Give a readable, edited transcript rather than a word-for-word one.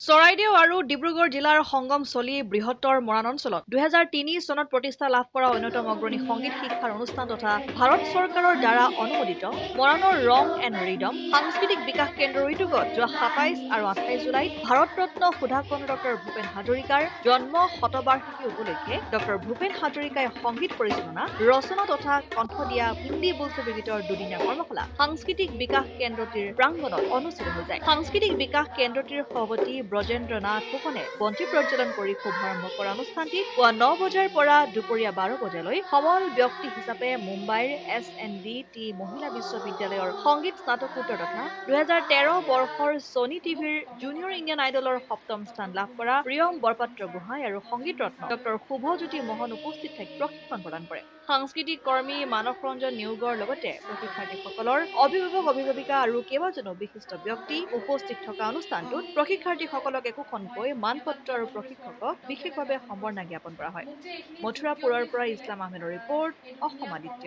চৰাইদেউ আৰু ডিব্ৰুগড় জিলাৰ সংগম চলি বৃহত্তৰ মৰাণ অঞ্চলত 2003 চনত প্ৰতিষ্ঠা লাভ কৰা অন্যতম অগ্ৰণী সংগীত শিক্ষাৰ অনুষ্ঠান তথা ভাৰত চৰকাৰৰ দ্বাৰা অনুমোদিত মৰাণৰ ৰং এণ্ড ৰিডম সাংস্কৃতিক বিকাশ কেন্দ্ৰৰ উদ্যোগত যোৱা 27 আৰু 28 জুলাইত ভাৰত ৰত্ন সুধাকৰ্ণ ডক্টৰ ভূপেন হাজৰিকাৰ জন্ম শতবাৰ্ষিকী উপলক্ষে ডক্টৰ ভূপেন হাজৰিকাই সংগীত পৰিচালনা ৰচনা তথা কণ্ঠ দিয়া হিন্দী বোলছবি গীতৰ দুদিনীয়া কৰ্মশালা সাংস্কৃতিক বিকাশ কেন্দ্ৰটিৰ প্ৰাংগণত অনুষ্ঠিত হৈ যায়। সাংস্কৃতিক বিকাশ কেন্দ্ৰটিৰ সভাপতি ব্ৰজেন্দ্ৰ নাথ ফুকনে বন্তি প্ৰজ্বলন কৰি শুভাৰম্ভ কৰা অনুষ্ঠানটি পুৱা 9 বজাৰ পৰা দুপৰীয়া 12 বজালৈ সবল ব্যক্তি হিচাপে মুম্বাইৰ SNDT মহিলা বিশ্ববিদ্যালয়ৰ সংগীত স্নাতকোত্তৰ তথা 2013 বৰ্ষৰ ছনী টিভিৰ জুনিয়ৰ ইণ্ডিয়ান আইডলৰ সপ্তম স্থান লাভ কৰা প্ৰিয়ম বৰপাত্ৰ গোহাঁই আৰু সংগীত ৰত্ন ডক্টৰ শুভজ্যোতি মোহন উপস্থিত থাকি প্ৰশিক্ষণ প্ৰদান কৰে। সাংস্কৃতিক কৰ্মী মানস ৰঞ্জন নিয়োগৰ লগতে প্ৰশিক্ষাৰ্থীসকলৰ অভিভাৱিকা আৰু কেইবাজনো বিশিষ্ট ব্যক্তি উপস্থিত থকা অনুষ্ঠানটোত প্ৰশিক্ষাৰ্থীসকলক একোখনকৈ মানপত্ৰ আৰু প্ৰশিক্ষকক বিশেষভাৱে সম্বৰ্ধনা জ্ঞাপন কৰা হয়। মথুৰাপুৰৰ পৰা ইছলাম আহমেদৰ ৰিপৰ্ট, অসম আদিত্য।